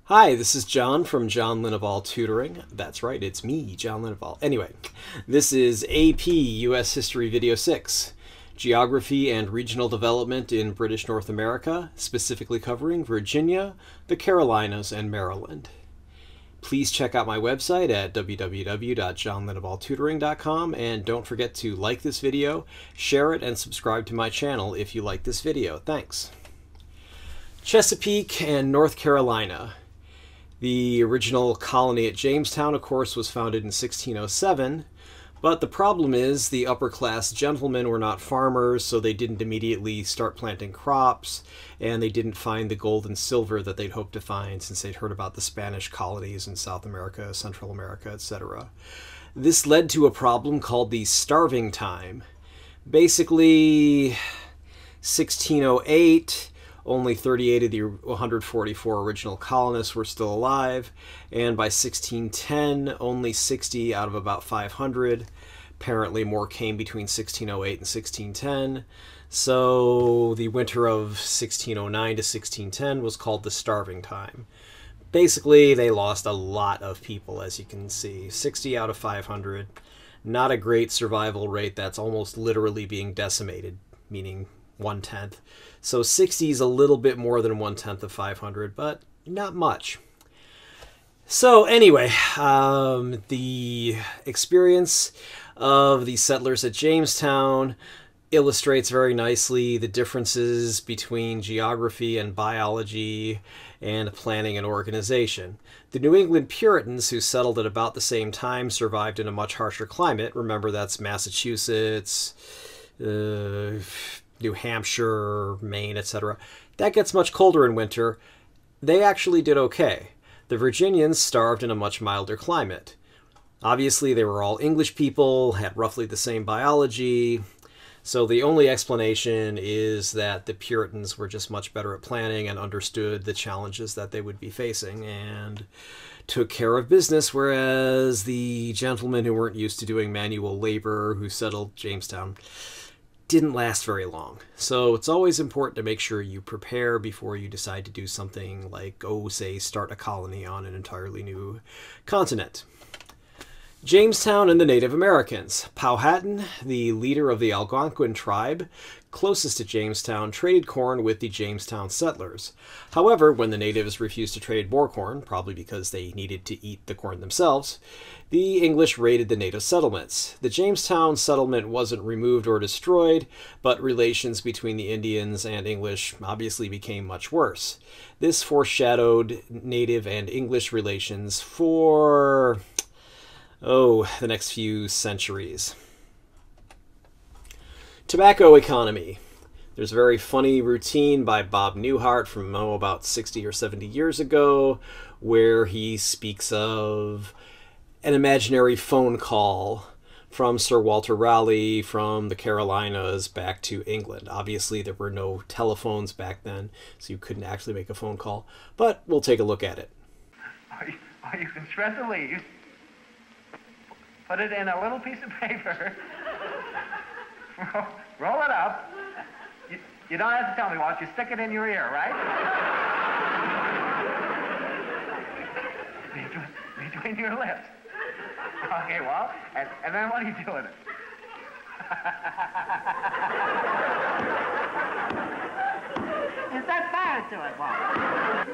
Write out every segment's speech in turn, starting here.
Hi, this is John from John Lineval Tutoring. That's right, it's me, John Lineval. Anyway, this is AP U.S. History Video 6, Geography and Regional Development in British North America, specifically covering Virginia, the Carolinas, and Maryland. Please check out my website at www.johnlinevaltutoring.com, and don't forget to like this video, share it, and subscribe to my channel if you like this video. Thanks. Chesapeake and North Carolina. The original colony at Jamestown, of course, was founded in 1607, but the problem is the upper-class gentlemen were not farmers, so they didn't immediately start planting crops, and they didn't find the gold and silver that they'd hoped to find since they'd heard about the Spanish colonies in South America, Central America, etc. This led to a problem called the starving time. Basically, 1608... only 38 of the 144 original colonists were still alive, and by 1610, only 60 out of about 500. Apparently more came between 1608 and 1610. So the winter of 1609 to 1610 was called the starving time. Basically, they lost a lot of people, as you can see. 60 out of 500. Not a great survival rate. That's almost literally being decimated, meaning 1/10. So 60 is a little bit more than 1/10 of 500, but not much. So anyway, the experience of the settlers at Jamestown illustrates very nicely the differences between geography and biology and planning and organization. The New England Puritans, who settled at about the same time, survived in a much harsher climate. Remember, that's Massachusetts, New Hampshire, Maine, etc. That gets much colder in winter. They actually did okay. The Virginians starved in a much milder climate. Obviously, they were all English people, had roughly the same biology, so the only explanation is that the Puritans were just much better at planning and understood the challenges that they would be facing and took care of business, whereas the gentlemen who weren't used to doing manual labor, who settled Jamestown, didn't last very long. So it's always important to make sure you prepare before you decide to do something like, say, start a colony on an entirely new continent. Jamestown and the Native Americans. Powhatan, the leader of the Algonquin tribe closest to Jamestown, traded corn with the Jamestown settlers. However, when the natives refused to trade more corn, probably because they needed to eat the corn themselves, the English raided the native settlements. The Jamestown settlement wasn't removed or destroyed, but relations between the Indians and English obviously became much worse. This foreshadowed native and English relations for, the next few centuries. Tobacco economy. There's a very funny routine by Bob Newhart from about 60 or 70 years ago where he speaks of an imaginary phone call from Sir Walter Raleigh from the Carolinas back to England. Obviously, there were no telephones back then, so you couldn't actually make a phone call, but we'll take a look at it. Or you can shred the leaves, put it in a little piece of paper, roll it up. You don't have to tell me what, you stick it in your ear, right? Between your lips. Okay, well, and then what do you do with it? Is that bad to it, Bob?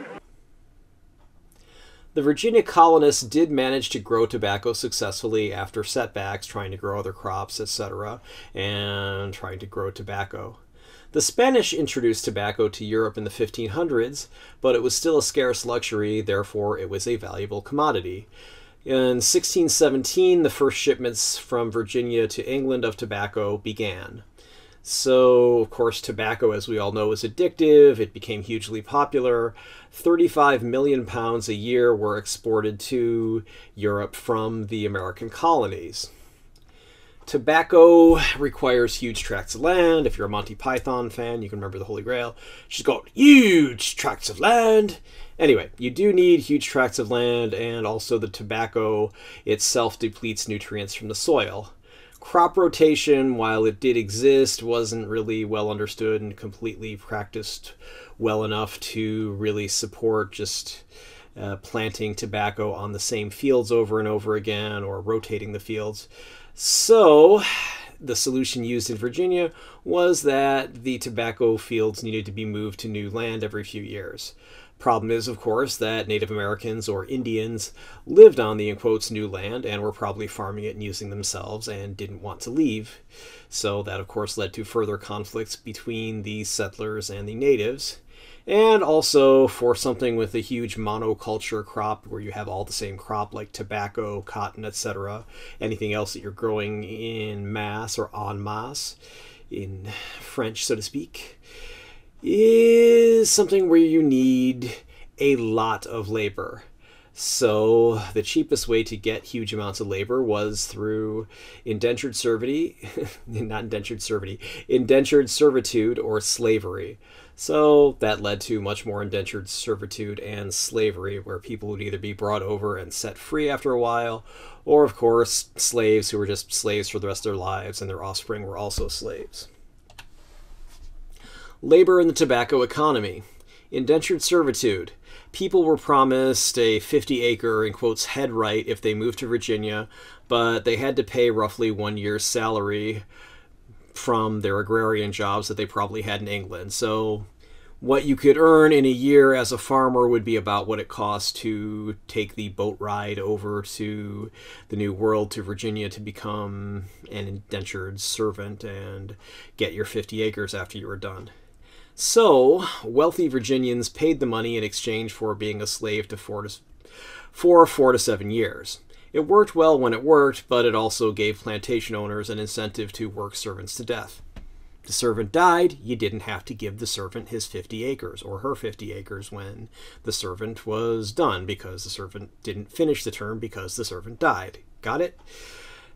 The Virginia colonists did manage to grow tobacco successfully after setbacks, trying to grow other crops, etc., and trying to grow tobacco. The Spanish introduced tobacco to Europe in the 1500s, but it was still a scarce luxury, therefore it was a valuable commodity. In 1617, the first shipments from Virginia to England of tobacco began. So, of course, tobacco, as we all know, is addictive. It became hugely popular. 35 million pounds a year were exported to Europe from the American colonies. Tobacco requires huge tracts of land. If you're a Monty Python fan, you can remember the Holy Grail. She's got huge tracts of land. Anyway, you do need huge tracts of land, and also the tobacco itself depletes nutrients from the soil. Crop rotation, while it did exist, wasn't really well understood and completely practiced well enough to really support just planting tobacco on the same fields over and over again, or rotating the fields. So the solution used in Virginia was that the tobacco fields needed to be moved to new land every few years. Problem is, of course, that Native Americans or Indians lived on the, in quotes, new land and were probably farming it and using themselves and didn't want to leave. So that, of course, led to further conflicts between the settlers and the natives. And also, for something with a huge monoculture crop where you have all the same crop like tobacco, cotton, etc., anything else that you're growing in masse or en masse, in French, so to speak, is something where you need a lot of labor. So the cheapest way to get huge amounts of labor was through indentured servitude, indentured servitude or slavery. So that led to much more indentured servitude and slavery, where people would either be brought over and set free after a while, or of course slaves who were just slaves for the rest of their lives and their offspring were also slaves. Labor in the tobacco economy. Indentured servitude. People were promised a 50-acre, in quotes, head right if they moved to Virginia, but they had to pay roughly 1 year's salary from their agrarian jobs that they probably had in England. So what you could earn in a year as a farmer would be about what it cost to take the boat ride over to the New World, to Virginia, to become an indentured servant and get your 50 acres after you were done. So, wealthy Virginians paid the money in exchange for being a slave for 4 to 7 years. It worked well when it worked, but it also gave plantation owners an incentive to work servants to death. If the servant died, you didn't have to give the servant his 50 acres or her 50 acres when the servant was done, because the servant didn't finish the term because the servant died. Got it?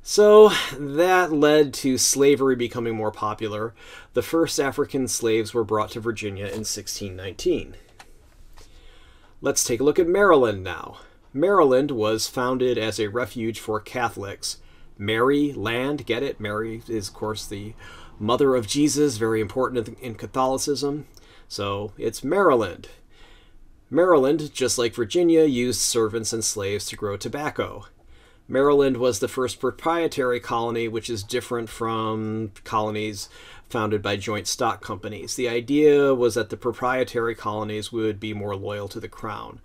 So that led to slavery becoming more popular. The first African slaves were brought to Virginia in 1619. Let's take a look at Maryland now. Maryland was founded as a refuge for Catholics. Mary, land, get it? Mary is, of course, the mother of Jesus, very important in Catholicism. So it's Maryland. Maryland, just like Virginia, used servants and slaves to grow tobacco. Maryland was the first proprietary colony, which is different from colonies founded by joint stock companies. The idea was that the proprietary colonies would be more loyal to the crown.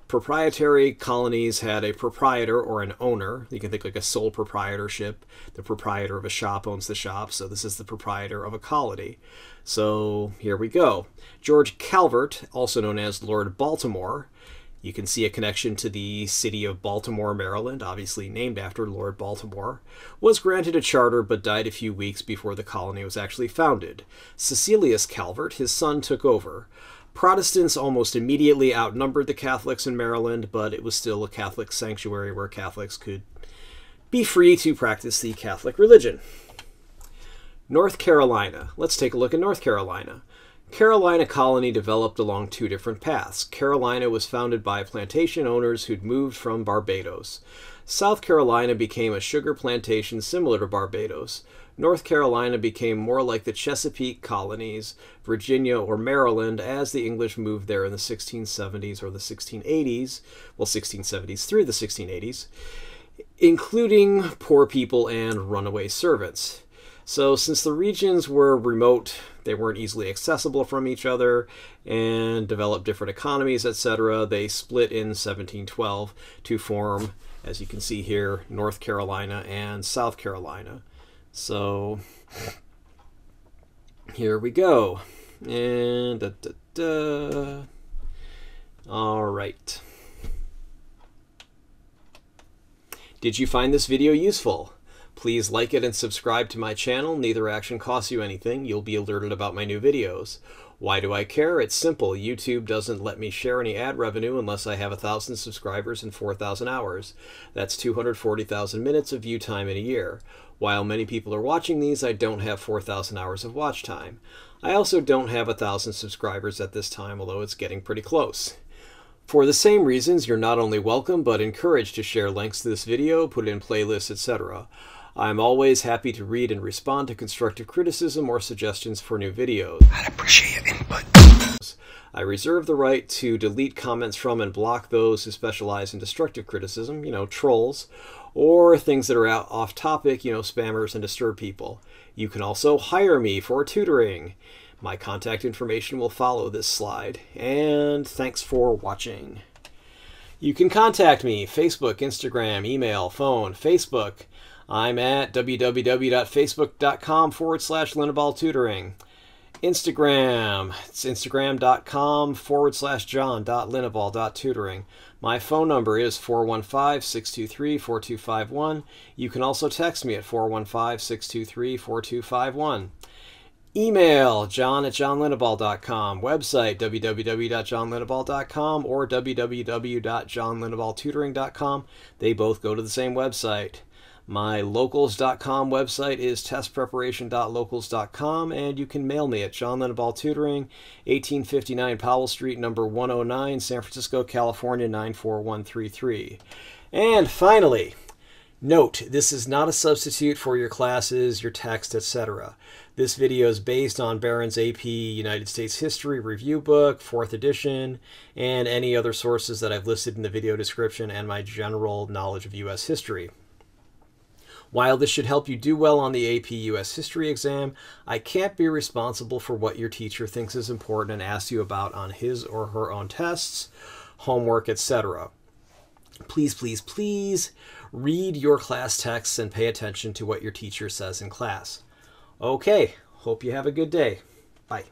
Proprietary colonies had a proprietor or an owner. You can think like a sole proprietorship. The proprietor of a shop owns the shop, so this is the proprietor of a colony. So here we go. George Calvert, also known as Lord Baltimore, you can see a connection to the city of Baltimore, Maryland, obviously named after Lord Baltimore, was granted a charter but died a few weeks before the colony was actually founded. Cecilius Calvert, his son, took over. Protestants almost immediately outnumbered the Catholics in Maryland, but it was still a Catholic sanctuary where Catholics could be free to practice the Catholic religion. North Carolina. Let's take a look at North Carolina. Carolina colony developed along two different paths. Carolina was founded by plantation owners who'd moved from Barbados. South Carolina became a sugar plantation similar to Barbados. North Carolina became more like the Chesapeake colonies, Virginia or Maryland, as the English moved there in the 1670s or the 1680s, well, 1670s through the 1680s, including poor people and runaway servants. So since the regions were remote, they weren't easily accessible from each other, and developed different economies, etc., they split in 1712 to form, as you can see here, North Carolina and South Carolina. So here we go. And all right. Did you find this video useful? Please like it and subscribe to my channel. Neither action costs you anything. You'll be alerted about my new videos. Why do I care? It's simple. YouTube doesn't let me share any ad revenue unless I have 1,000 subscribers and 4,000 hours. That's 240,000 minutes of view time in a year. While many people are watching these, I don't have 4,000 hours of watch time. I also don't have 1,000 subscribers at this time, although it's getting pretty close. For the same reasons, you're not only welcome, but encouraged to share links to this video, put it in playlists, etc. I'm always happy to read and respond to constructive criticism or suggestions for new videos. I'd appreciate your input. I reserve the right to delete comments from and block those who specialize in destructive criticism, trolls, or things that are off topic, spammers and disturb people. You can also hire me for tutoring. My contact information will follow this slide. And thanks for watching. You can contact me, Facebook, Instagram, email, phone, Facebook. I'm at www.facebook.com/Linneball Tutoring. Instagram, it's instagram.com/john.linneball.tutoring. My phone number is 415-623-4251. You can also text me at 415-623-4251. Email, john@johnlinneball.com. Website, www.johnlinneball.com or www.johnlinneballtutoring.com. They both go to the same website. My locals.com website is testpreparation.locals.com, and you can mail me at John Linneball Tutoring, 1859 Powell Street, number 109, San Francisco, California, 94133. And finally, note, this is not a substitute for your classes, your text, etc. This video is based on Barron's AP United States History Review Book, 4th edition, and any other sources that I've listed in the video description and my general knowledge of U.S. history. While this should help you do well on the AP U.S. History exam, I can't be responsible for what your teacher thinks is important and asks you about on his or her own tests, homework, etc. Please, please, please read your class texts and pay attention to what your teacher says in class. Okay, hope you have a good day. Bye.